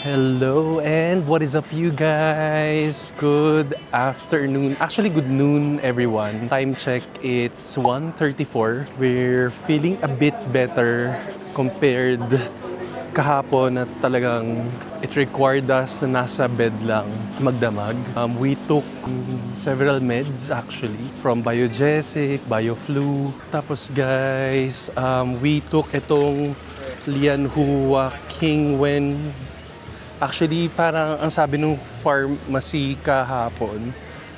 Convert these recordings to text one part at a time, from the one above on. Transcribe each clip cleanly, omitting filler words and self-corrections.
Hello and what is up you guys? Good afternoon. Actually, good noon everyone. Time check, it's 1:34. We're feeling a bit better compared kahapon na talagang it required us na nasa bed lang magdamag. We took several meds actually from Biogesic, Bioflu. Tapos guys, we took itong Lianhua Kingwen. Actually, parang ang sabi nung pharmacy kahapon,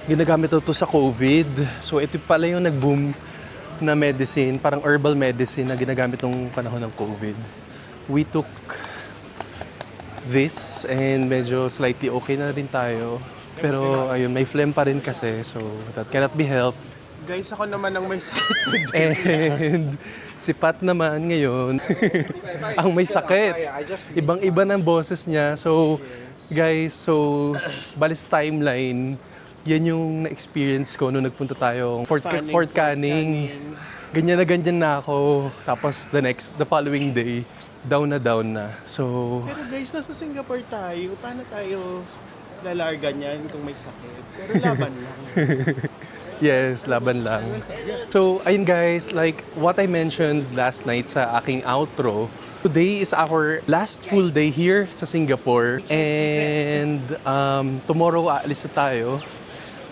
ginagamit ito sa COVID. So, ito pala yung nag-boom na medicine, parang herbal medicine na ginagamit nung panahon ng COVID. We took this and medyo slightly okay na rin tayo. Pero ayun, may phlegm pa rin kasi, so that cannot be helped. Guys, ako naman ang may sakit today. And si Pat naman ngayon, ang may sakit. Ibang-iba ng boses niya. So, guys, balis timeline, yan yung na-experience ko nung nagpunta tayong Fort Canning. Ganyan na ako. Tapos the following day, down na. So, Pero guys, nasa Singapore tayo. Paano tayo lalarga niyan kung may sakit? Pero laban lang. yes, laban lang. So, ayun guys, like what I mentioned last night sa aking outro, today is our last full day here sa Singapore. And tomorrow aalis na tayo.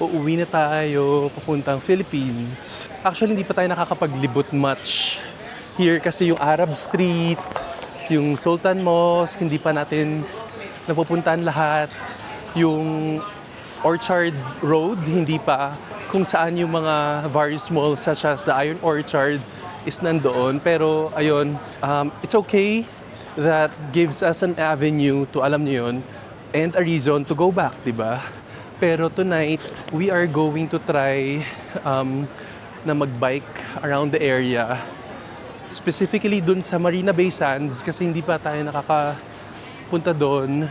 Uuwi na tayo papuntang Philippines. Actually, hindi pa tayo nakakapaglibot much here kasi yung Arab Street, yung Sultan Mosque, hindi pa natin napupuntahan lahat. Yung Orchard Road, hindi pa. Kung saan yung mga various malls such as the Iron Orchard is nandoon. Pero ayun, it's okay. That gives us an avenue to alam niyo yun and a reason to go back, di ba? Pero tonight, we are going to try na magbike around the area. Specifically dun sa Marina Bay Sands kasi hindi pa tayo nakakapunta doon.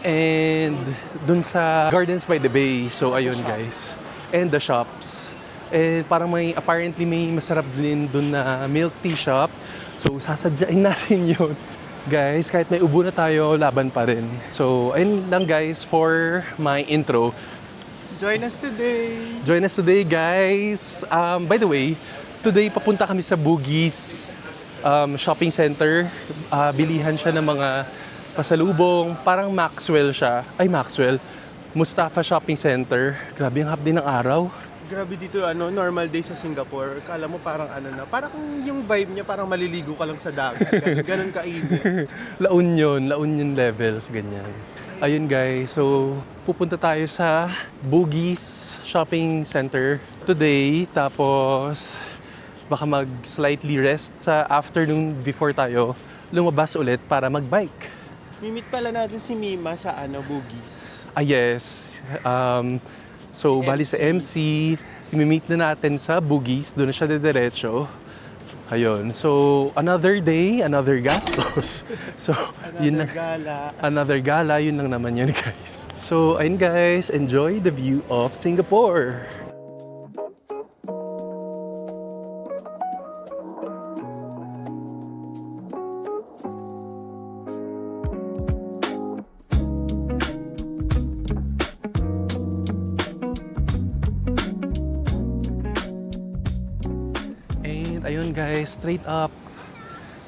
And dun sa Gardens by the Bay. So ayun guys. And the shops. And parang apparently may masarap din dun na milk tea shop. So sasadyain natin yun. Guys, kahit may ubo na tayo, laban pa rin. So ayun lang guys for my intro. Join us today, Guys. By the way, today papunta kami sa Bugis shopping center. Bilihan siya ng mga pasalubong, parang Maxwell siya. Ay, Maxwell. Mustafa Shopping Center. Grabe ang hapdi ng araw. Grabe dito, normal day sa Singapore. Kala mo parang parang yung vibe niya parang maliligo ka lang sa dagat. Ganun kainit. La Union levels, ganyan. Ayun guys, so pupunta tayo sa Bugis Shopping Center today. Tapos baka mag-slightly rest sa afternoon before tayo lumabas ulit para mag-bike. Mimit pala natin si Mima sa Bugis. Yes. So, Si bali sa MC, imi-meet na natin sa Bugis. Doon na siya diretso. Ayun. So, another day, another gastos. So, yun na. Another gala. Yun lang naman yun, guys. So, ayun guys. Enjoy the view of Singapore. Ayun guys, straight up,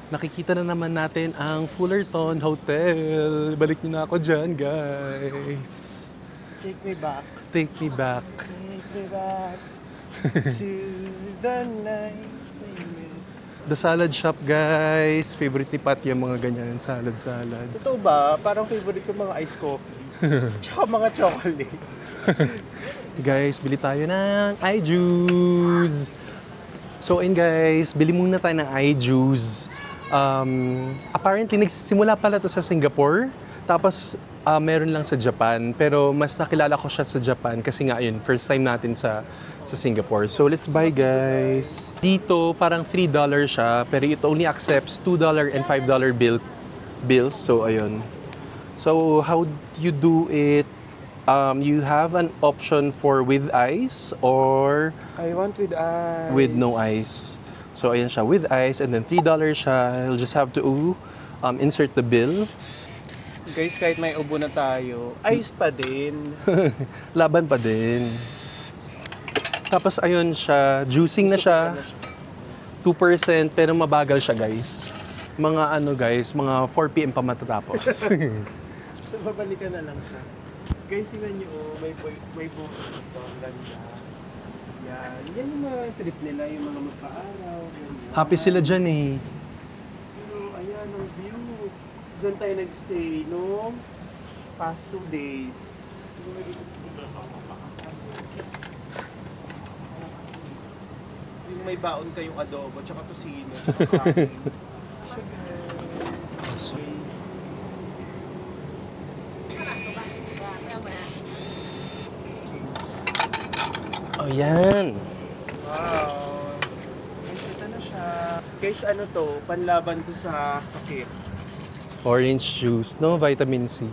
nakikita na naman natin ang Fullerton Hotel. Balik niyo na ako dyan, guys. Take me back. Take me back. Take me back to the night. The salad shop, guys. Favorite ni Pat yung mga ganyan, salad. Totoo ba? Parang favorite ko mga iced coffee. Tsaka mga chocolate. Guys, bili tayo ng iJuice. So, ayun guys, bili muna tayo ng iJuice. Apparently, nagsimula pala to sa Singapore. Tapos, meron lang sa Japan. Pero mas nakilala ko siya sa Japan kasi nga yun, first time natin sa Singapore. So, let's buy guys. Dito, parang $3 siya. Pero it only accepts $2 and $5 bills. So, ayun. So, how you do it? You have an option for with ice or I want with ice. with no ice. So, ayan siya, with ice, and then $3 siya. You'll just have to insert the bill. Guys, kahit may ubo na tayo, ayos pa din. Laban pa din. Tapos ayun siya, juicing na siya. 2% pero mabagal siya guys. Mga ano guys, mga 4 p.m. pa matatapos. So, babalikan na lang siya. Guys, tingnan nyo, may buko dito. Ang ganda. Yan. Yan yung mga trip nila, yung mga magpa-araw. Ganyan. Happy sila dyan eh. Pero, ayan, ang view. Diyan tayo nag-stay, no? Past 2 days. Yung may baon kayong adobo, tsaka tosino, tsaka kanin. Siya, guys. Oh yan. Wow! Guys, ito na siya. Guys, ano to? Panlaban to sa sakit. Orange juice, no? Vitamin C.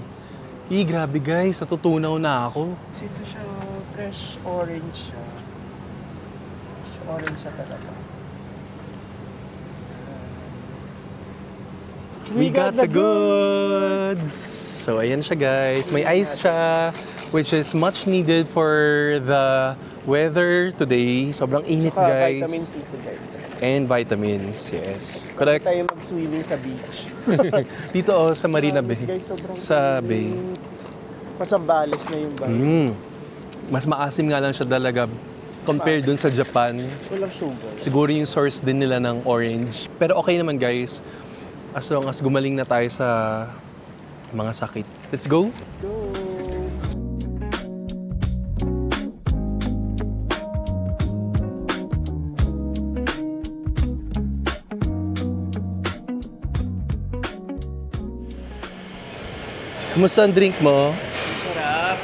Grabe guys, natutunaw na ako. Kasi ito siya, fresh orange siya. Fresh orange siya talaga. We got the goods! So ayan siya guys, may ice siya, which is much needed for the weather today. Sobrang init Tsaka guys. vitamin C today. And vitamins, yes. Correct. Tayo mag-swimming sa beach. Dito sa Marina Bay. Guys, sobrang Sa Bay. Masambales na yung bay. Mas maasim nga lang siya talaga compared dun sa Japan. Walang sugar. Siguro yung source din nila ng orange. Pero okay naman guys, as long as gumaling na tayo sa mga sakit. Let's go! Go! Kumusta ang drink mo? Ang sarap.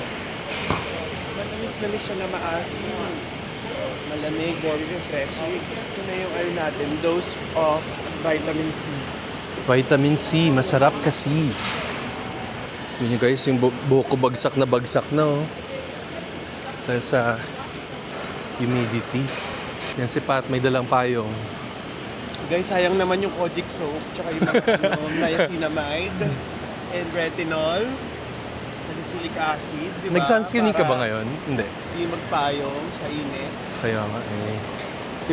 Matamis-namis siya na maasim. Malamig, very refreshing. Ito na yung ano natin, dose of vitamin C. Vitamin C, masarap kasi. Yun yung guys, yung buhok ko bagsak na oh. Dahil sa humidity. Yan si Pat, may dalang payong. Guys, sayang naman yung Kojic soap, tsaka yung niacinamide and retinol, salicylic acid, di ba? Nag-sunscreen ka ba Para ngayon? Hindi. Hindi magpayong sa init. Kaya nga eh.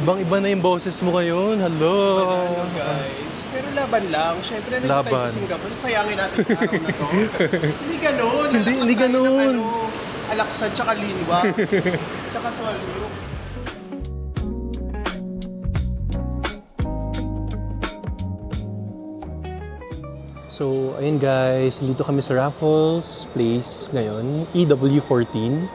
Ibang-iba na yung boses mo ngayon. Hello! Ano guys? Pero laban lang. Siyempre, nandito tayo Laban. sa Singapore. Sayangin natin yung araw na to. Hindi ganun. Hindi Lalakad tayo ng ganun. Alaksan, tsaka linwa. Tsaka swallow. So, ayun guys, dito kami sa Raffles Place ngayon, EW14.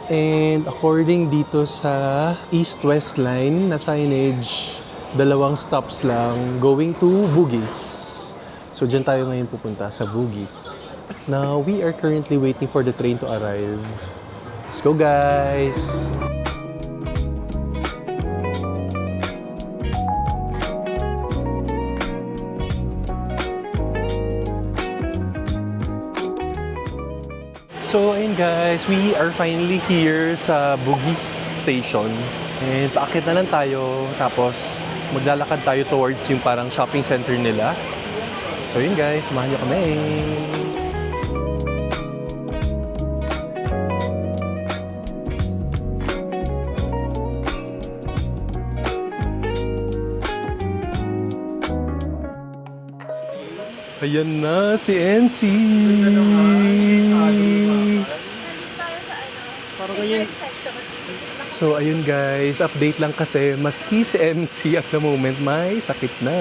And according dito sa East-West line na signage, 2 stops lang going to Bugis. So, dyan tayo ngayon pupunta sa Bugis. Now, we are currently waiting for the train to arrive. Let's go guys! So, ayun guys, we are finally here sa Bugis Station. And paakit na lang tayo, tapos maglalakad tayo towards yung parang shopping center nila. So, yun guys, samahan niyo kami. Ayan na, si MC! Parang ganyan. So, ayun guys, update lang kasi maski si MC at the moment may sakit na.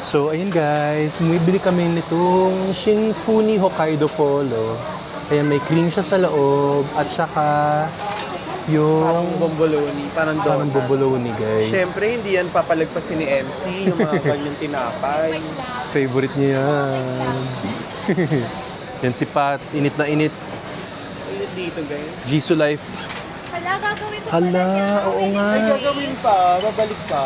So, ayun guys, bumibili kami nitong Shinfuni Hokkaido Polo. Kaya may cream siya sa loob at saka Parang yung bomboloni, parang parang donut. boboloni guys. Siyempre, hindi yan papalagpasin ni MC, yung mga ganyang tinapay. Favorite niya yan. Yan si Pat, init na init. Ayun dito, guys. Jisoo Life. Hala, gagawin ko Hala, pala niya. oo nga. Ay, gagawin pa, babalik pa.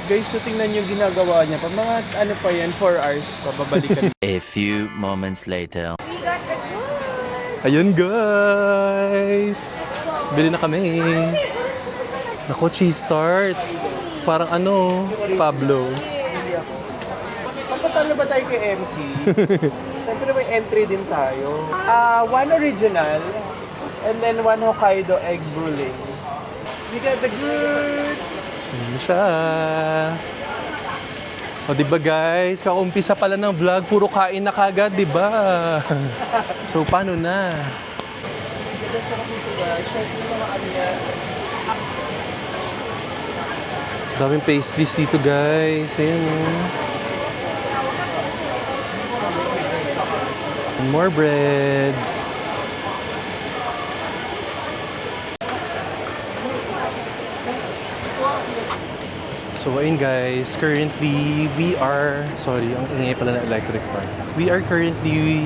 Guys, so tingnan yung ginagawa niya pa. Mga ano pa yan, 4 hours pa, babalikan. A few moments later. We got the goods. Ayun guys. Bili na kami. Nako, cheese tart. Parang ano, Pablo's. Talo ba tayo kay MC? Siyempre may entry din tayo. One original, and then one Hokkaido egg brulee. We got the good! Ano siya? O diba guys, kaumpisa pala ng vlog, puro kain na kagad, diba? So paano na? Ganda sa kapito ba? Share yung mga ano yan. Daming pastries dito guys. Ayan oh. More breads. So ayun guys, currently we are, sorry, ang ingay pala na electric fan. We are currently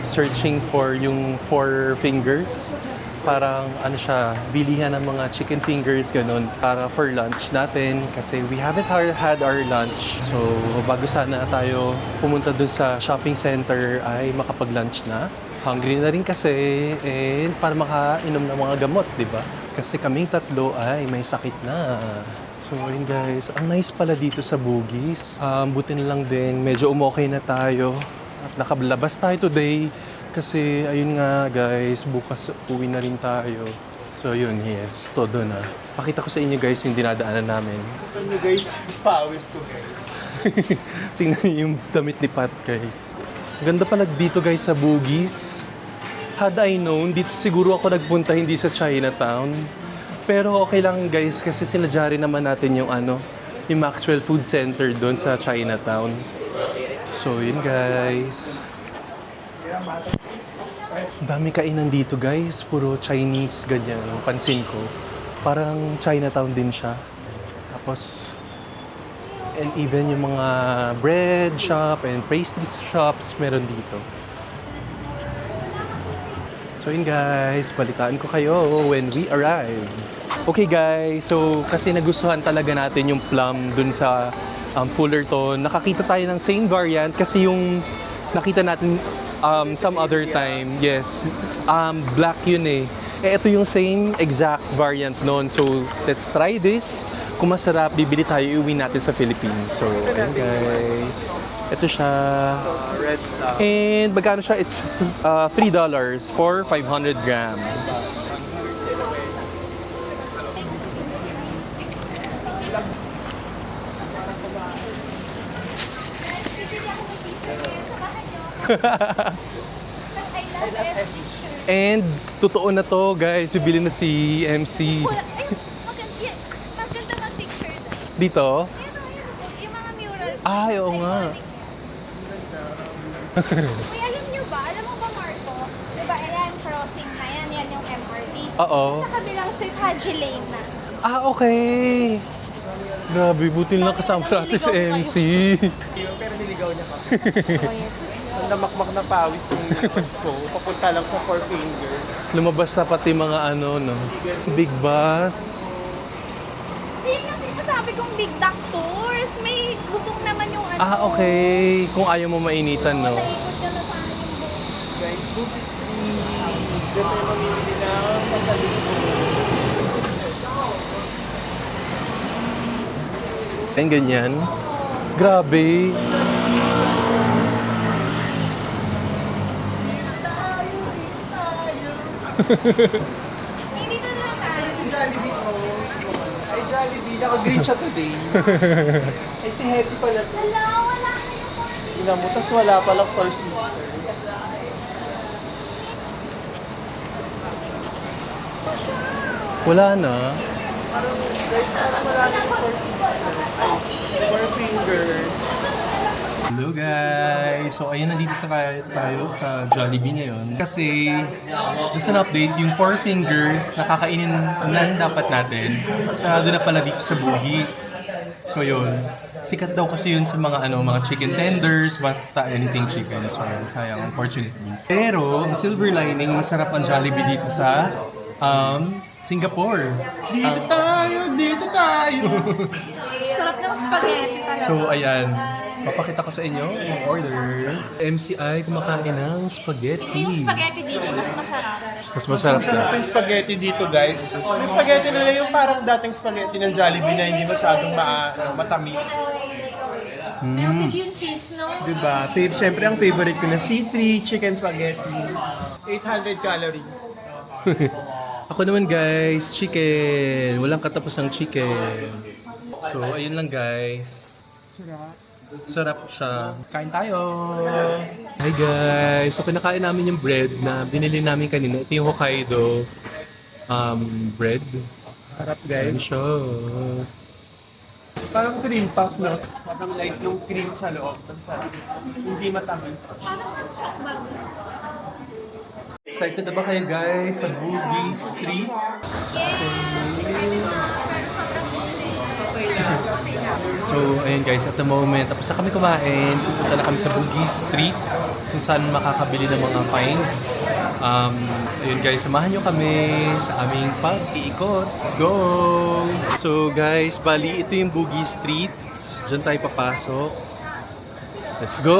searching for yung Four Fingers. Parang ano siya, bilihan ng mga chicken fingers ganun para for lunch natin kasi we haven't had our lunch. So bago sana tayo pumunta dun sa shopping center ay makapag-lunch na. Hungry na rin kasi and para makainom ng mga gamot, di ba? Kasi kaming tatlo ay may sakit na. So ayun guys, ang nice pala dito sa Bugis. Buti na lang din, medyo umokay na tayo. At nakablabas tayo today. Kasi ayun nga guys, bukas uwi na rin tayo. So yun, yes, todo na. Pakita ko sa inyo guys yung dinadaanan namin. Ano guys, pawis ko guys. Tingnan niyo yung damit ni Pat guys. Ganda pala dito guys sa Bugis. Had I known, dito siguro ako nagpunta hindi sa Chinatown. Pero okay lang guys kasi sinadya rin naman natin yung yung Maxwell Food Center doon sa Chinatown. So yun guys. Ang dami kainan dito guys, puro Chinese ganyan, yung pansin ko. Parang Chinatown din siya. Tapos, and even yung mga bread shop and pastry shops meron dito. So yun guys, balitaan ko kayo when we arrive. Okay guys, so kasi nagustuhan talaga natin yung plum dun sa Fullerton. Nakakita tayo ng same variant kasi yung nakita natin some other time, yes, black yun eh. Ito yung same exact variant nun. So let's try this. Kung masarap, bibili tayo, iuwi natin sa Philippines. So ayun guys, ito siya. Red And magkano siya? It's $3 for 500 grams. I love FG shirt. And totoo na to guys, bibili na si MC. Wala, ayun, maganda ng picture doon. Dito? Ayun, yung mga murals. Ay, oo nga. Iconic yan. Uy, alam nyo ba? Alam mo ba, Marco? Diba, ayan, crossing na yan. Yan yung MRT. Oo. Sa kabilang street, Haji Lane na. Ah, okay. Grabe, buti lang kasama natin si MC. Pero niligaw niya pa. Ang namakmak na pawis yung nilabas ko. Papunta lang sa Four Fingers. Lumabas na pati mga no? Big bus. Hindi kasi sabi kong Big Duck Tours. May bubong naman yung Ah, okay. Kung ayaw mo mainitan, no? Naikot ka na paano yung buong. Guys, Bugis Street. Diyan tayo mamili ng pasalubong. Ayun, ganyan. Grabe. Hindi na lang tayo. Jollibee ko. Ay, Jollibee. Naka-green siya today. Ay, si Hetty pala to. Wala kayong morning. Inamutas wala palang Four Sisters. Wala na. Parang, guys, parang wala na yung Four Sisters. Ay, Four Fingers. Hello guys! So ayun, nandito tayo sa Jollibee ngayon. Kasi just an update, yung Four Fingers nakakainin na dapat natin. Sarado na pala dito sa Bugis. So yun, sikat daw kasi yun sa mga mga chicken tenders, basta anything chicken. So yun, sayang unfortunately. Pero, ang silver lining, masarap ang Jollibee dito sa Singapore. Dito tayo! Sarap ng spaghetti talaga. So ayan, papakita ko sa inyo yung order. MCI kumakain ng spaghetti. Yung spaghetti dito, mas masarap. Mas masarap Masarap na. yung spaghetti dito, guys. Yung spaghetti nila yung parang dating spaghetti ng Jollibee na hindi masyadong matamis. Melted yung cheese, no? Diba? Siyempre, ang favorite ko na C3, chicken spaghetti. 800 calories. Ako naman guys, chicken. Walang katapusang chicken. So, ayun lang guys. Sarap. Sarap siya. Kain tayo! Hi guys! So, pinakain namin yung bread na binili namin kanina. Ito yung Hokkaido bread. Sarap, Ayan guys. siya. Parang cream puff, no? Parang light yung cream sa loob. Sarap. Hindi matamis. Excited na ba kayo guys sa Bugis Street? So, ayun guys, at the moment, tapos na kami kumain. Pupunta na kami sa Bugis Street kung saan makakabili ng mga finds. Ayun guys, samahan nyo kami sa aming pag-iikot. Let's go! So guys, bali, ito yung Bugis Street. Diyan tayo papasok. Let's go!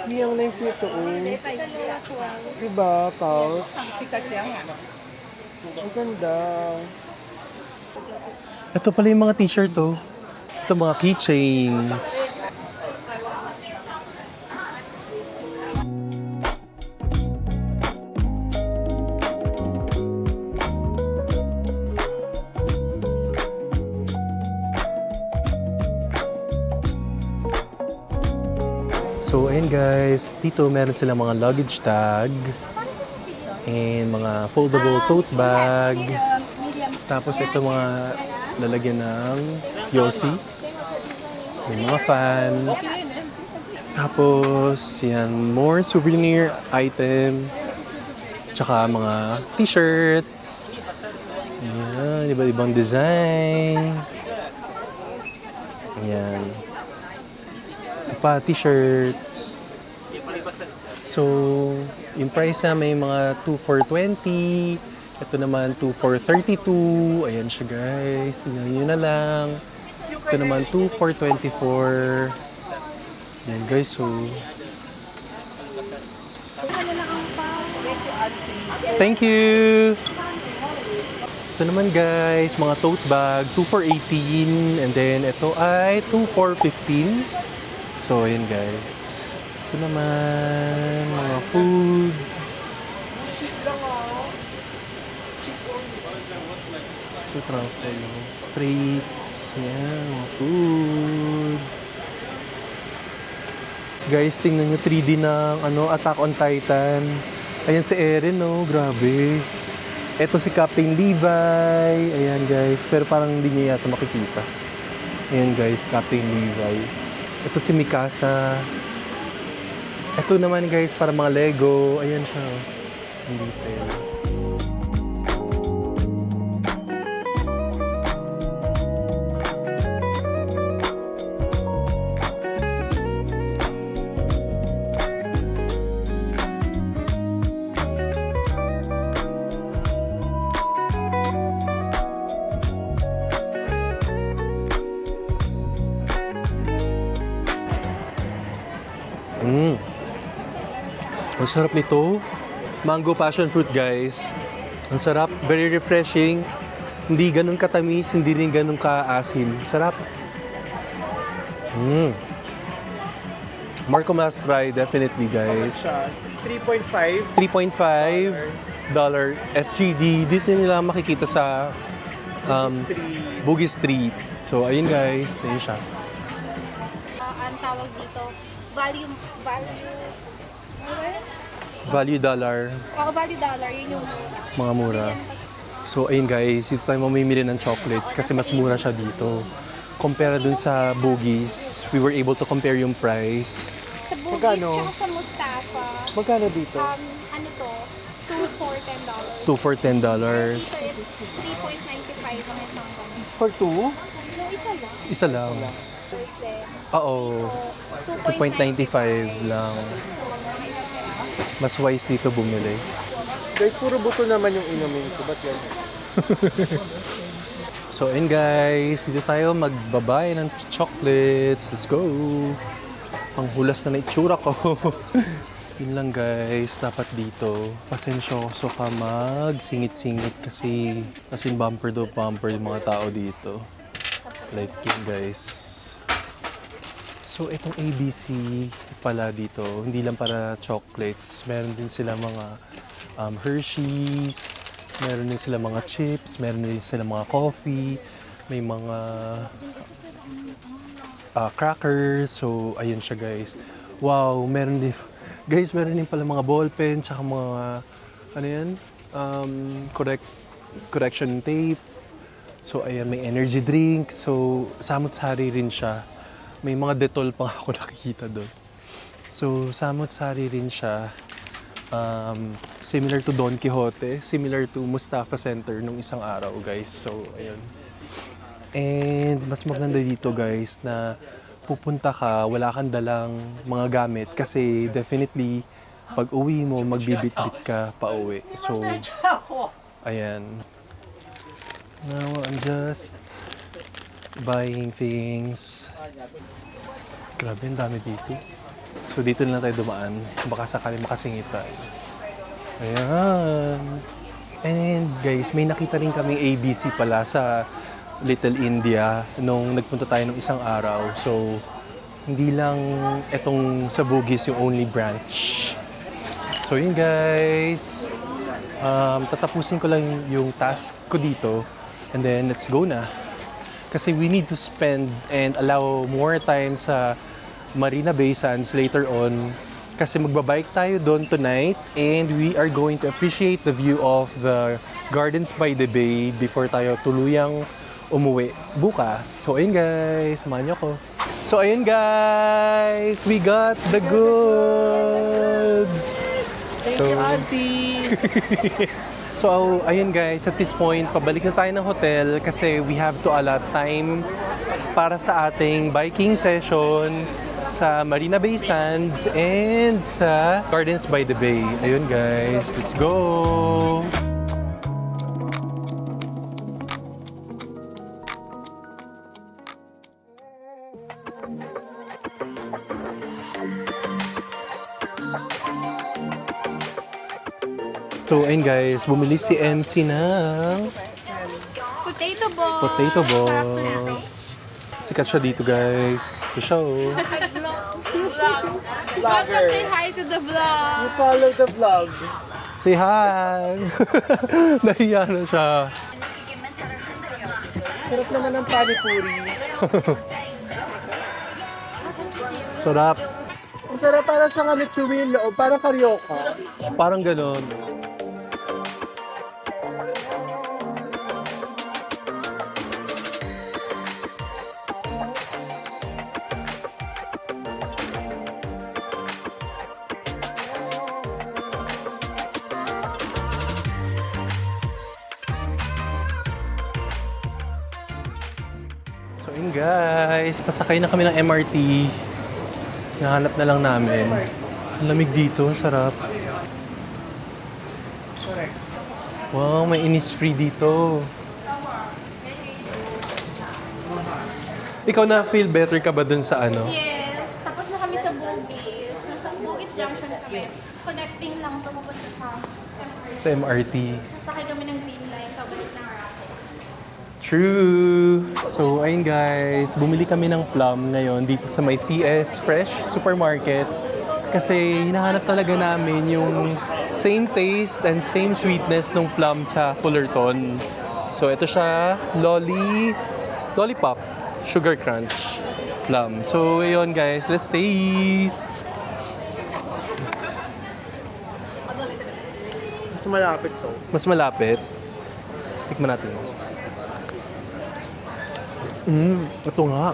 Hindi ang nice nito, oh. Diba, Paus? Ang ganda. Ito pala yung mga t-shirt to. Ito mga keychains. So, ayun guys. Dito meron silang mga luggage tag and mga foldable tote bag. Tapos ito mga lalagyan ng yosi. May mga fan. Tapos, yan, more souvenir items. Tsaka mga t-shirts. Yan, iba-ibang design. Yan. Ito pa, t-shirts. So, yung price na may mga 2 for 20. Ito naman 2 for 32. Ayan siya guys. Tingnan nyo na lang. Ito naman 2 for 24. Ayan guys, so. Thank you! Ito naman guys, mga tote bag, 2 for 18. And then ito ay 2 for 15. So, ayan guys. Ito naman, mga food. Ito truffle. Streets. Ayan, mga food. Guys, tingnan nyo 3D ng Attack on Titan. Ayan si Eren, no? Grabe. Ito si Captain Levi. Ayan guys, pero parang hindi niya yata makikita. Ayan guys, Captain Levi. Ito si Mikasa. Ito naman guys, para mga Lego. Ayan siya. Ang detail. Ang sarap nito. Mango passion fruit, guys. Ang sarap. Very refreshing. Hindi ganun katamis, hindi rin ganun kaasim. Sarap. Marco must try, definitely, guys. Siya, 3.5. $3.5 SGD. Dito nila makikita sa Bugis Street. So, ayun guys. Ayun siya. Ang tawag dito, value Value dollar. value dollar, yun yung mura. Mga mura. So, ayun guys, dito tayo mamimili ng chocolates kasi mas mura siya dito. Compare dun sa Bugis, we were able to compare yung price. Sa Bugis, Magkano? tsaka sa Mustafa, Magkano dito? ano to, 2 for $10. 2 for $10. So, it's 3.95 ang isang ganun. For 2? No, isa lang. Isa lang. First then, Oo, 2.95 lang. Mas wise dito bumili. Guys, puro buto naman yung inumin ko. Ba't yan? So, ayun guys, dito tayo magbabay ng chocolates. Let's go! Panghulas na itsura ko. Yun lang guys, dapat dito. Pasensyoso ka mag-singit-singit kasi as in bumper to bumper yung mga tao dito. Like yun guys. So, itong ABC pala dito, hindi lang para chocolates. Meron din sila mga Hershey's, meron din sila mga chips, meron din sila mga coffee, may mga crackers. So, ayun siya guys. Wow, meron din, guys, meron din pala mga ballpen, tsaka mga, ano yan, correction tape. So, ayan, may energy drink. So, samot-sari rin siya. May mga Dettol pa ako nakikita doon. So, samot-sari rin siya. Similar to Don Quixote, similar to Mustafa Center nung isang araw, guys. So, ayun. And mas maganda dito, guys, na pupunta ka, wala kang dalang mga gamit kasi definitely pag uwi mo, magbibit-bit ka pa uwi. So, ayan. Now, I'm just buying things. Grabe, ang dami dito. So, dito na lang tayo dumaan. Baka sakali makasingit tayo. Ayan. And guys, may nakita rin kaming ABC pala sa Little India nung nagpunta tayo ng isang araw. So, hindi lang itong sa Bugis yung only branch. So, yun guys. Tatapusin ko lang yung task ko dito. And then, let's go na. Kasi we need to spend and allow more time sa Marina Bay Sands later on. Kasi magbabike tayo doon tonight and we are going to appreciate the view of the Gardens by the Bay before tayo tuluyang umuwi bukas. So ayun guys, samahan niyo ako. So ayun guys, we got the goods! Thank you, Auntie! So ayun guys, at this point, pabalik na tayo ng hotel kasi we have to allot time para sa ating biking session sa Marina Bay Sands and sa Gardens by the Bay. Ayun guys, let's go! So ayun guys, bumili si MC ng Potato balls. potato balls. Sikat siya dito guys. Ito siya oh. Welcome, say hi to the vlog. You follow the vlog. Say hi! Nahiya na siya. Sarap naman ng panipuri. Sarap. Ang sarap, parang siyang ano, chewin loob, parang karyoka. Parang ganon. So yun guys, pasakay na kami ng MRT. Nahanap na lang namin. Ang lamig dito, sarap. Wow, may Innisfree dito. Ikaw na feel better ka ba dun sa ano? Yes, tapos na kami sa Bugis. Nasa Bugis Junction kami. Connecting lang ito papunta sa MRT. Sa MRT. Sasakay kami ng Green Line, pabalik ng Raffles. True! So, ayun guys, bumili kami ng plum ngayon dito sa may CS Fresh Supermarket. Kasi hinahanap talaga namin yung same taste and same sweetness ng plum sa Fullerton. So, ito siya, Lollipop, Sugar Crunch, plum. So, ayun guys, let's taste! Mas malapit to. Mas malapit. Tikman natin. Ito nga.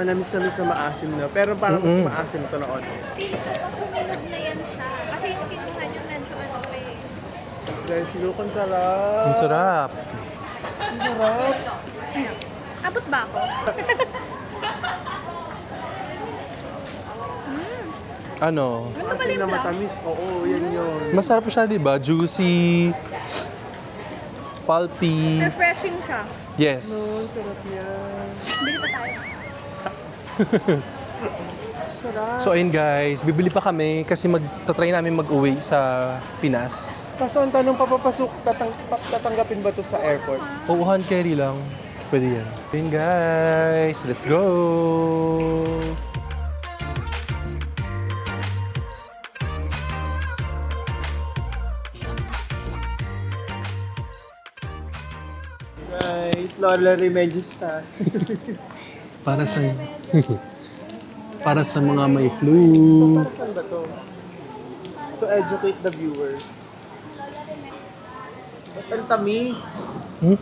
Manamis-namis na maasim na. Pero parang mas maasim to na onte. Feeling ko pag humilog na yan siya. Kasi yung kinuha nyo medyo ano pa eh. Guys, look, ang sarap. Ang sarap. Ang sarap. Abot ba ako? Ano? Asin na matamis. Oo, yan yun. Masarap siya, di ba? Juicy, pulpy. Refreshing siya. Yes. Sarap yan. Bili pa tayo. Sarap. So ayun guys, bibili pa kami kasi magta-try namin mag-uwi sa Pinas. Kaso ang tanong, papapasok, tatanggapin ba to sa airport? Oo, hand carry lang. Pwede yan. Ayun guys, let's go! Guys, Lola Remedista. Para sa para sa mga may So, flu. para saan ba to? To educate the viewers. Ba't ang tamis? Hmm?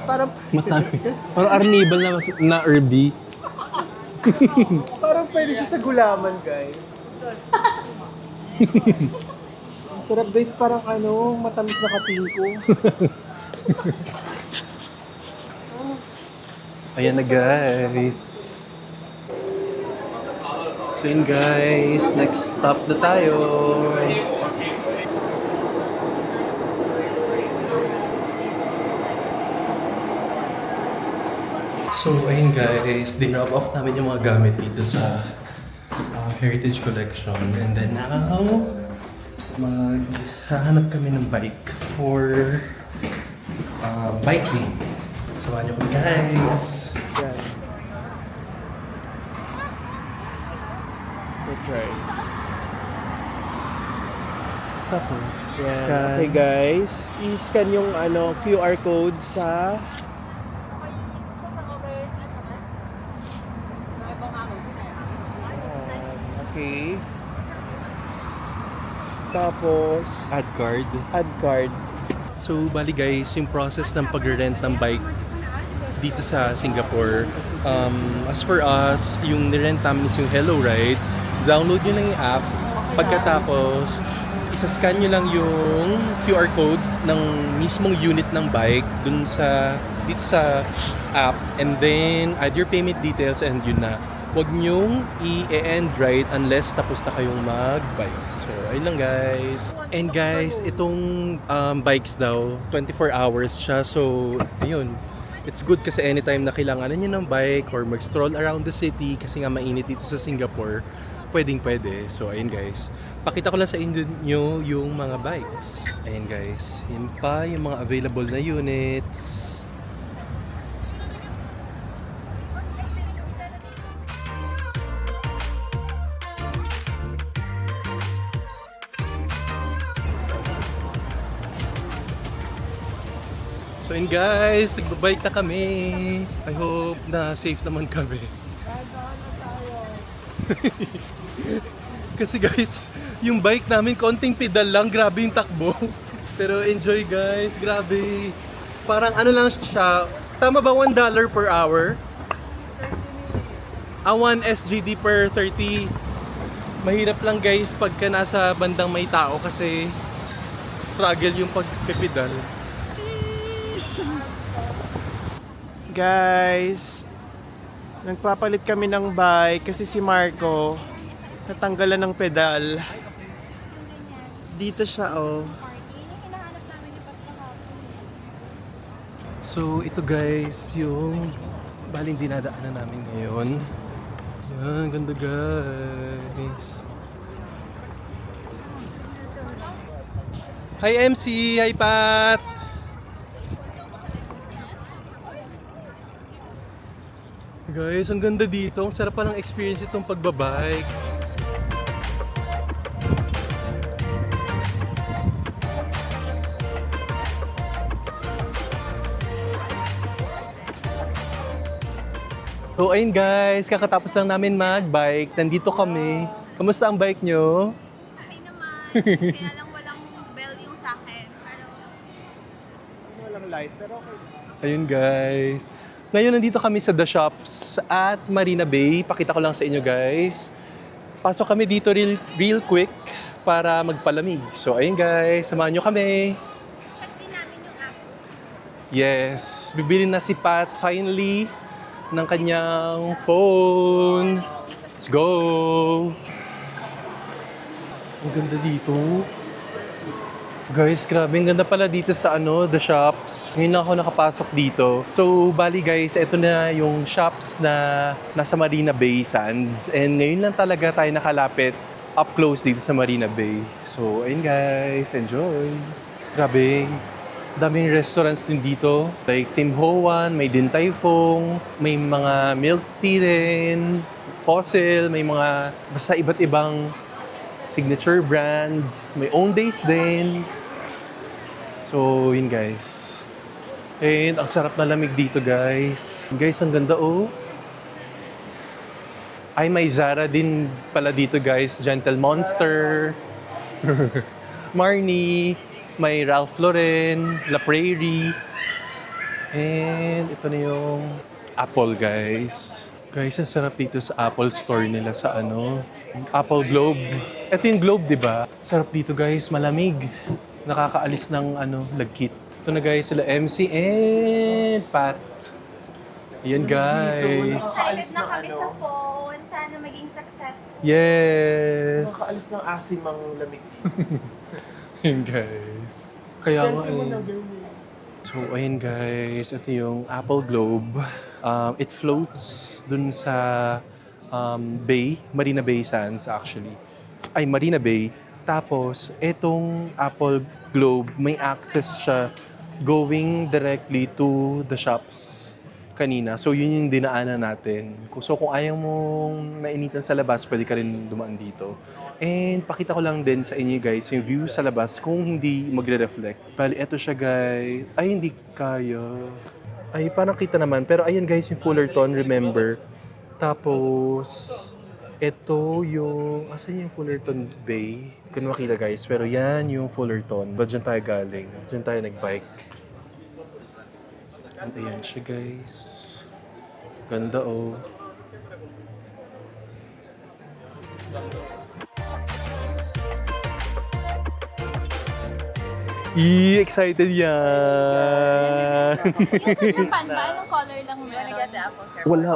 Parang, Matami. Parang arnibal na herby. parang pwede siya sa gulaman, guys. Ang sarap, guys. Parang matamis na kapingko. Ayan na guys. So yun guys, next stop na tayo. So ayun guys, dinrop off namin yung mga gamit dito sa Heritage Collection. And then now, maghahanap kami ng bike for biking. Samahan niyo kami guys. Yan. We'll try. Tapos, Yan. scan. Okay, guys. I-scan yung QR code sa... Okay. Tapos, Add card. add card. So, bali guys, yung process ng pag-rent ng bike dito sa Singapore, as for us, yung nirent namin is yung Hello Ride. Download nyo lang yung app. Pagkatapos, isa-scan nyo lang yung QR code ng mismong unit ng bike dito sa app. And then, add your payment details and yun na. Huwag nyong i-end ride unless tapos na kayong mag-bike. So, ayun lang guys. And guys, itong bikes daw, 24 hours siya. So, ayun. It's good kasi anytime na kailangan niyo ng bike or mag-stroll around the city kasi nga mainit dito sa Singapore, pwedeng-pwede. So, ayun guys. Pakita ko lang sa inyo yung mga bikes. Ayun guys. Yun pa yung mga available na units. So yun guys, nagbabike na kami. I hope na safe naman kami. Kasi guys, yung bike namin konting pedal lang, grabe yung takbo. Pero enjoy guys, grabe. Parang ano lang siya, tama ba $1 per hour? 1 SGD per 30. Mahirap lang guys pagka nasa bandang may tao kasi struggle yung pagpipedal. Guys, nagpapalit kami ng bike kasi si Marco natanggalan ng pedal. Dito siya, oh. So ito guys, yung baling dinadaanan namin ngayon. Yan, ganda guys. Hi MC, hi Pat! Guys, ang ganda dito. Ang sarap pa ng experience itong pagbabike. So ayun guys, kakatapos lang namin mag-bike. Nandito kami. Kamusta ang bike nyo? Okay naman. Kaya lang walang bell yung sa akin. Pero Walang light, pero okay. Ayun guys. Ngayon nandito kami sa The Shops at Marina Bay. Pakita ko lang sa inyo guys. Pasok kami dito real quick para magpalamig. So ayun guys, samahan nyo kami. check din namin yung app. Yes, bibili na si Pat finally ng kanyang phone. Let's go! Ang ganda dito. Guys, grabe. Ang ganda pala dito sa The Shops. Ngayon lang ako nakapasok dito. So, bali guys, ito na yung shops na nasa Marina Bay Sands. And ngayon lang talaga tayo nakalapit up close dito sa Marina Bay. So, ayun guys, enjoy! Grabe. Daming restaurants din dito. Like Tim Ho Wan, may Din Tai Fung, may mga milk tea din, Fossil, may mga basta iba't ibang signature brands. May own days din. So, yun guys. And ang sarap na lamig dito guys. Guys, ang ganda oh. Ay, may Zara din pala dito guys. Gentle Monster. Marni. May Ralph Lauren. La Prairie. And ito na yung Apple guys. Guys, ang sarap dito sa Apple store nila sa Apple Globe. Ito yung Globe, di ba? Sarap dito guys, malamig. Nakakaalis ng lagkit. Ito na guys, sila MC and Pat. Ayan guys. Excited na kami sa phone. Sana maging successful. Yes. Nakakaalis ng asim ang lamig dito. Ayan guys. Kaya nga Selfie mo na, eh. girl. So, ayun guys. Ito yung Apple Globe. It floats dun sa Bay, Marina Bay Sands actually. Ay, Marina Bay. Tapos, etong Apple Globe, may access siya going directly to the shops kanina. So, yun yung dinaanan natin. So, kung ayaw mong mainitan sa labas, pwede ka rin dumaan dito. And, pakita ko lang din sa inyo guys, yung view sa labas kung hindi magre-reflect. Bali, eto siya guys. Ay, hindi kaya. Ay, parang kita naman. Pero ayun guys, yung Fullerton, remember. Tapos, ito yung... Asan yung Fullerton Bay? Hindi ko makita guys. Pero yan yung Fullerton. Ba dyan tayo galing? Dyan tayo nag-bike. And ayan siya guys. Ganda oh. Excited yan! Yung Japan ba? Anong color lang meron?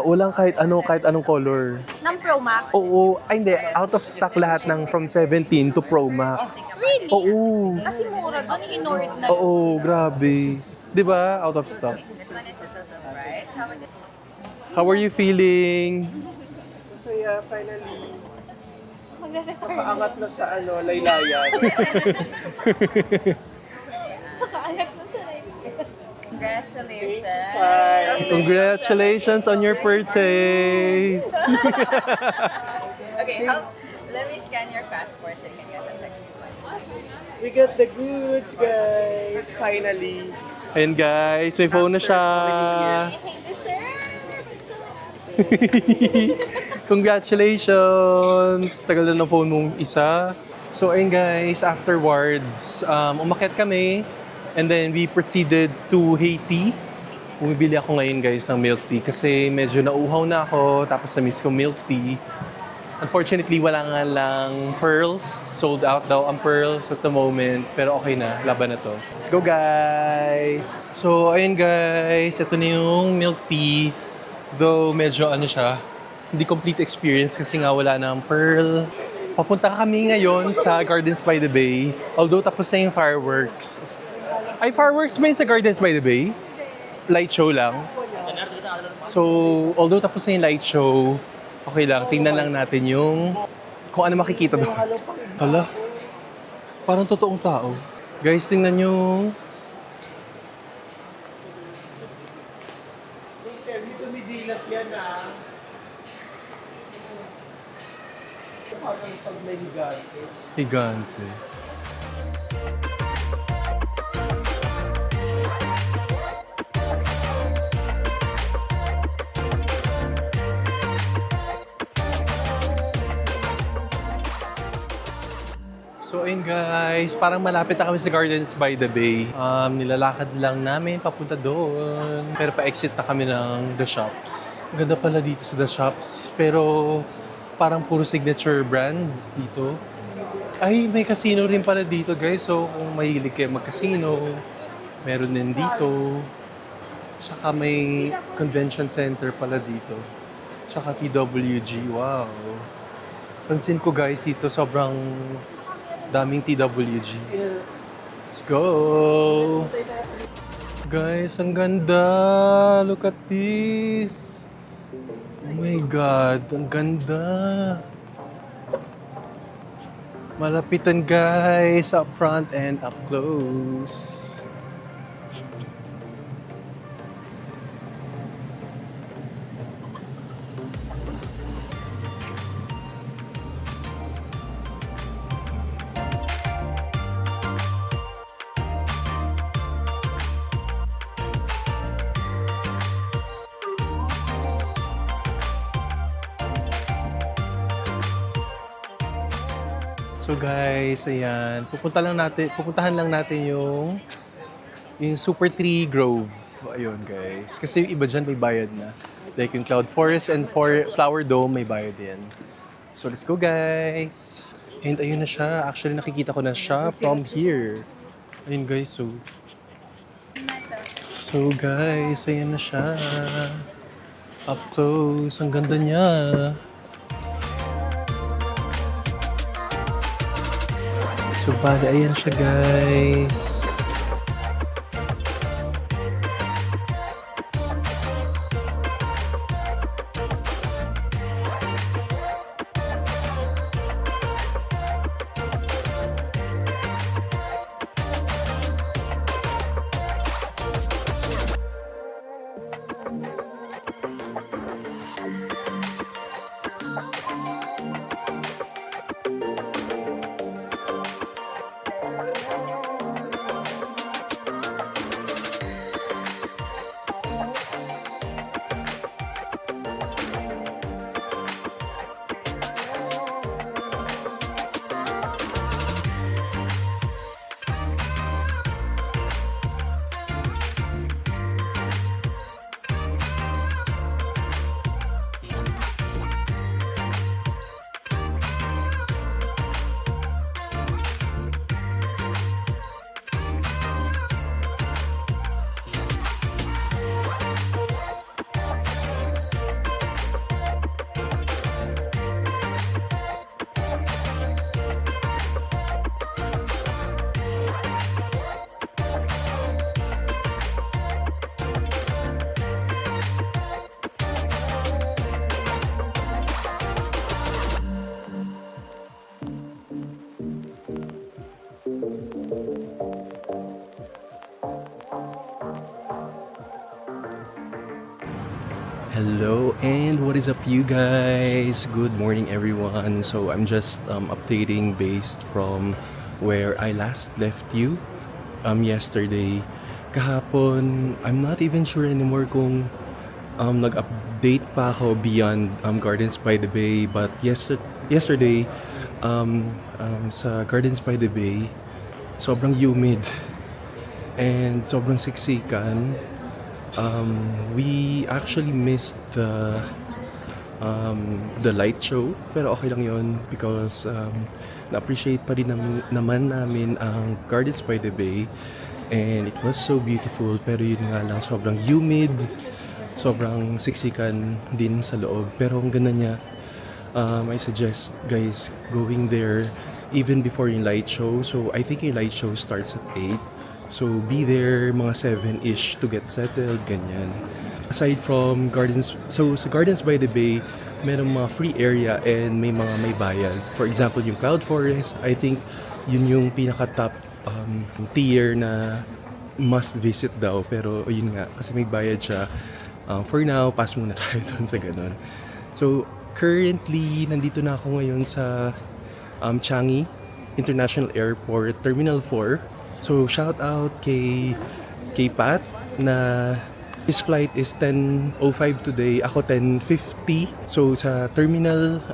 Walang kahit anong color. Ng Pro Max? Oo, ay hindi, out of stock lahat ng from 17 to Pro Max. Really? Oo. Kasi mura doon, in-order na. Oo, grabe. 'Di ba? Out of stock. This one is a total price. How much is How are you feeling? So yeah, finally, Magre-record. paangat na sa laylayan. Pakaalat mo sa Congratulations. Sai. Congratulations on your purchase. Okay, let me scan your passport so you can get the picture. We got the goods, guys. Finally. Ayun guys, may phone na siya. Hey, dessert! Congratulations! Tagal na ng phone mong isa. So ayun guys, afterwards, umakyat kami. And then we proceeded to Haiti. Bumibili ako ngayon guys ng milk tea kasi medyo nauuhaw na ako. Tapos na-miss ko milk tea. Unfortunately, wala nga lang pearls. Sold out daw ang pearls at the moment. Pero okay na, laban na to. Let's go guys! So ayun guys, ito na yung milk tea. Though medyo siya, hindi complete experience kasi nga wala ng pearl. Papunta kami ngayon sa Gardens by the Bay. Although tapos na yung fireworks. Ay, fireworks ba yun sa Gardens by the Bay? Light show lang. So, although tapos na yung light show, okay lang, tingnan lang natin yung kung ano makikita doon. Hala, parang totoong tao. Guys, tingnan nyo. Hindi tumidilat yan Parang pag may higante. Higante. So ayun guys, parang malapit na kami sa Gardens by the Bay. Nilalakad lang namin papunta doon. Pero pa-exit na kami ng The Shops. Ang ganda pala dito sa The Shops. Pero parang puro signature brands dito. Ay, may casino rin pala dito guys. So kung mahilig kayo mag-casino, meron din dito. Saka may convention center pala dito. Tsaka TWG, wow. Pansin ko guys, dito sobrang daming TWG. Let's go! Guys, ang ganda! Look at this! Oh my God, ang ganda! Malapitan guys, up front and up close. So guys, ayan, pupuntahan lang natin yung Super Tree Grove. Ayun guys, kasi yung iba dyan may bayad na. Like yung Cloud Forest and Flower Dome may bayad din. So let's go guys! And ayun na siya, actually nakikita ko na siya from here. Ayun guys, so guys, ayan na siya. Up close, ang ganda niya. So, bali, ayan siya, guys. Hello and what is up you guys? Good morning everyone. So I'm just updating based from where I last left you yesterday. Kahapon, I'm not even sure anymore kung nag-update pa ako beyond Gardens by the Bay, but yesterday sa Gardens by the Bay sobrang humid and sobrang siksikan. We actually missed the light show, pero okay lang yon because na-appreciate pa rin naman namin ang Gardens by the Bay and it was so beautiful, pero yun nga lang sobrang humid, sobrang siksikan din sa loob, pero ang ganda niya. I suggest guys going there even before yung light show. So I think yung light show starts at 8. So, be there mga 7-ish to get settled, ganyan. Aside from Gardens, so sa Gardens by the Bay, merong mga free area and may bayad. For example, yung Cloud Forest, I think yun yung pinaka-top tier na must visit daw. Pero yun nga, kasi may bayad siya. For now, pass muna tayo doon sa ganun. So, currently, nandito na ako ngayon sa Changi International Airport, Terminal 4. So, shout out kay Pat na his flight is 10:05 today. Ako 10:50. So, sa Terminal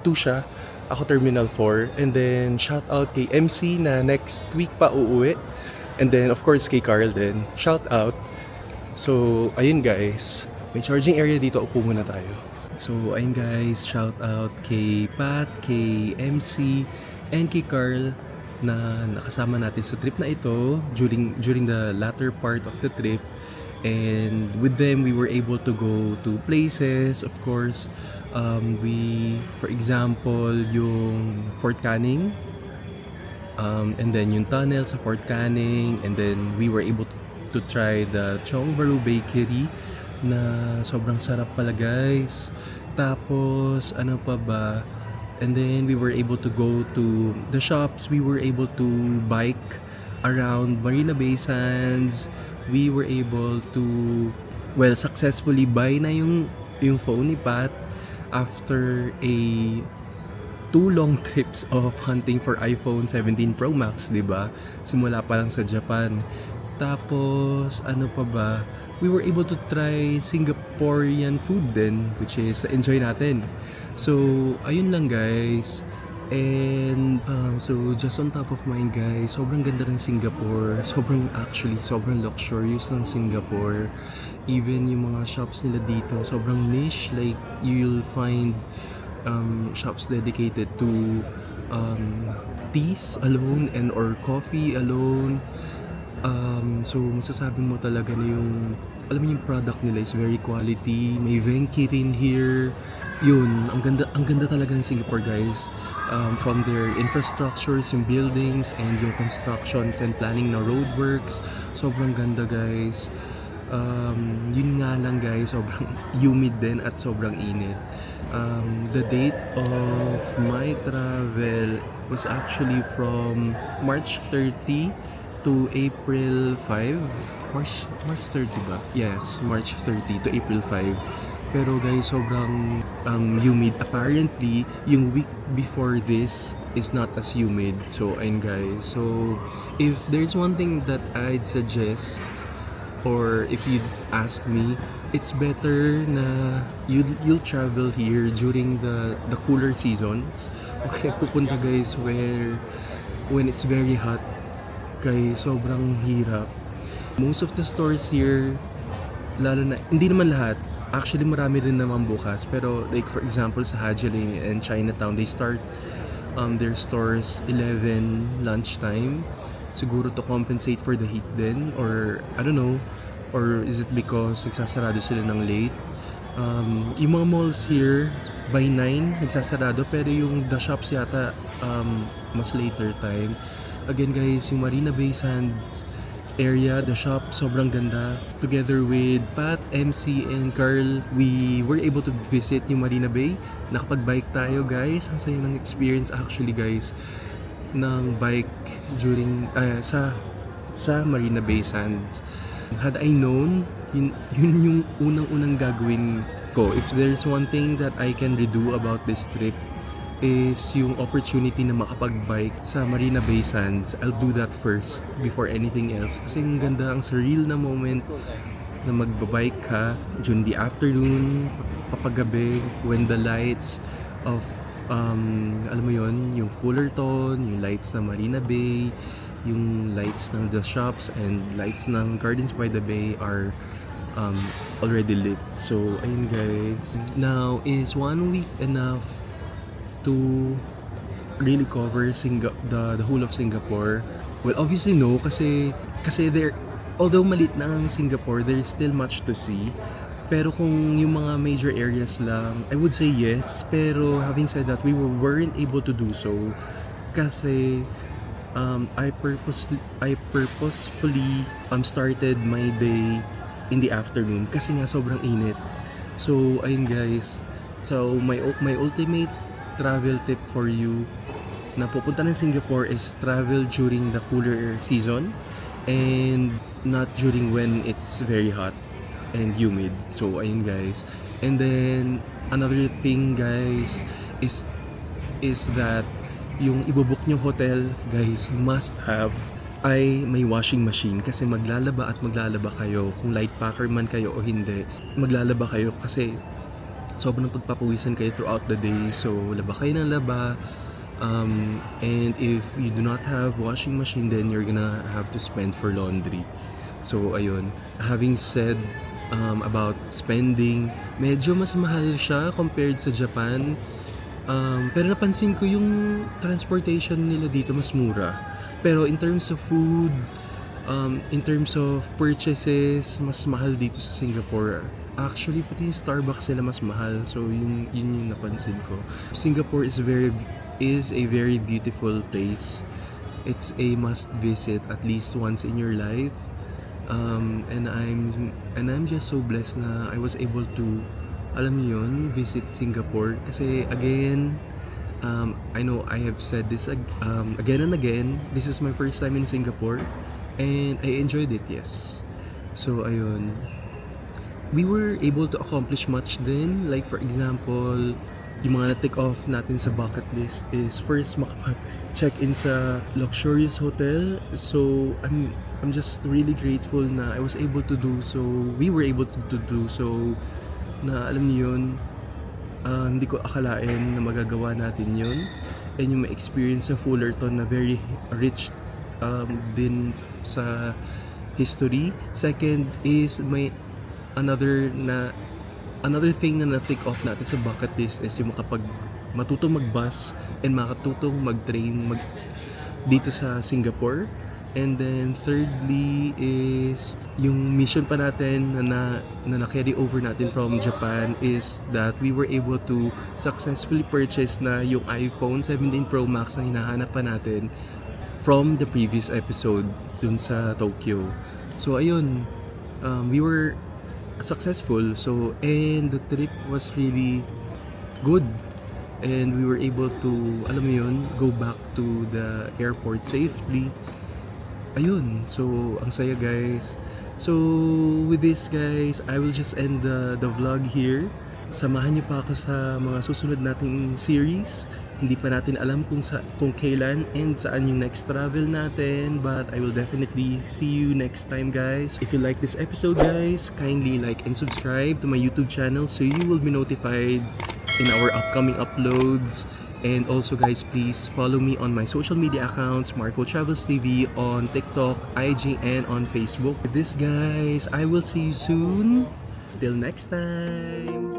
2 siya. Ako Terminal 4. And then, shout out kay MC na next week pa uuwi. And then, of course, kay Carl din. Shout out. So, ayun guys. May charging area dito. Upo muna tayo. So, ayun guys. Shout out kay Pat, kay MC, and kay Carl na nakasama natin sa trip na ito during the latter part of the trip. And with them, we were able to go to places, of course. For example, yung Fort Canning, and then yung tunnel sa Fort Canning, and then we were able to try the Chongbaru Bakery na sobrang sarap pala guys. Tapos ano pa ba? And then we were able to go to the shops. We were able to bike around Marina Bay Sands. We were able to successfully buy na yung phone ni Pat after a 2 long trips of hunting for iPhone 17 Pro Max, 'di ba? Simula pa lang sa Japan. Tapos ano pa ba? We were able to try Singaporean food then, which is enjoy natin. So, ayun lang guys. And so just on top of mind guys, sobrang ganda ng Singapore. Sobrang luxurious ng Singapore. Even yung mga shops nila dito, sobrang niche. Like, you'll find shops dedicated to teas alone and or coffee alone. So masasabi mo talaga na alam mo yung product nila is very quality. May Venki rin here. Yun, ang ganda talaga ng Singapore guys. From their infrastructures, yung buildings, and yung constructions and planning na roadworks. Sobrang ganda guys. Yun nga lang guys, sobrang humid din at sobrang init. The date of my travel was actually from March 30 to April 5. March 30 ba? Yes, March 30 to April 5. Pero guys, sobrang humid. Apparently, yung week before this is not as humid. So, ayun guys. So, if there's one thing that I'd suggest, or if you'd ask me, it's better na you'll travel here during the cooler seasons. Okay, pupunta guys when it's very hot. Guys, sobrang hirap. Most of the stores here, lalo na, hindi naman lahat. Actually, marami rin naman bukas. Pero like for example, sa Haji Lane and Chinatown, they start their stores 11 lunchtime. Siguro to compensate for the heat din. Or, I don't know. Or is it because nagsasarado sila ng late? Yung mga malls here, by 9, nagsasarado. Pero yung the shops yata, mas later time. Again guys, yung Marina Bay Sands area, the shop, sobrang ganda. Together with Pat, MC, and Carl, we were able to visit yung Marina Bay. Nakapag-bike tayo guys. Ang saya ng experience actually guys ng bike during sa Marina Bay Sands. Had I known, yun yung unang-unang gagawin ko. If there's one thing that I can redo about this trip, is yung opportunity na makapag-bike sa Marina Bay Sands. I'll do that first before anything else. Kasi ang ganda, ang surreal na moment na magbabike ka during the afternoon, papagabi, when the lights of, alam mo yon, yung Fullerton, yung lights ng Marina Bay, yung lights ng the shops, and lights ng Gardens by the Bay are already lit. So, ayun guys. Now, is 1 week enough to really cover the whole of Singapore? Well, obviously no, kasi there, although malit na ang Singapore, there's still much to see. Pero kung yung mga major areas lang, I would say yes. Pero having said that, we weren't able to do so kasi I purposefully started my day in the afternoon kasi nga sobrang init. So ayun guys, so my ultimate travel tip for you na pupunta ng Singapore is travel during the cooler season and not during when it's very hot and humid. So ayun guys. And then another thing guys is that yung ibobook nyo hotel guys, must have ay may washing machine kasi maglalaba kayo. Kung light packer man kayo o hindi, maglalaba kayo kasi sobrang pagpapawisan kayo throughout the day. So, laba kayo ng laba. And if you do not have washing machine, then you're gonna have to spend for laundry. So, ayun. Having said about spending, medyo mas mahal siya compared sa Japan. Pero napansin ko yung transportation nila dito mas mura. Pero in terms of food, In terms of purchases, mas mahal dito sa Singapore. Actually, pati yung Starbucks nila mas mahal. So, yun yung napansin ko. Singapore is a very beautiful place. It's a must visit at least once in your life. And I'm just so blessed na I was able to, alam niyo yun, visit Singapore. Kasi again, I know I have said this again and again. This is my first time in Singapore, and I enjoyed it. Yes. So ayun, we were able to accomplish much then. Like for example, yung mga na-take off natin sa bucket list is first makapag-check in sa luxurious hotel. So I'm just really grateful na I was able to do so. We were able to do so. Na alam niyo yun, hindi ko akalain na magagawa natin yun. And yung ma-experience sa Fullerton na very rich din sa history. Second is may another thing na na-take off natin sa bucket list is yung matutong mag-bus and makatutong mag-train dito sa Singapore. And then thirdly is yung mission pa natin na na-carry over natin from Japan is that we were able to successfully purchase na yung iPhone 17 Pro Max na hinahanap pa natin from the previous episode dun sa Tokyo. So ayun, we were successful. So and the trip was really good. And we were able to, alam mo yun, go back to the airport safely. Ayun, so ang saya guys. So with this guys, I will just end the vlog here. Samahan niyo pa ako sa mga susunod nating series. Hindi pa natin alam kung kailan and saan yung next travel natin, but I will definitely see you next time guys. If you like this episode guys, kindly like and subscribe to my YouTube channel so you will be notified in our upcoming uploads. And also guys, please follow me on my social media accounts, Marco Travels TV on TikTok, IG, and on Facebook. With this guys, I will see you soon. Till next time.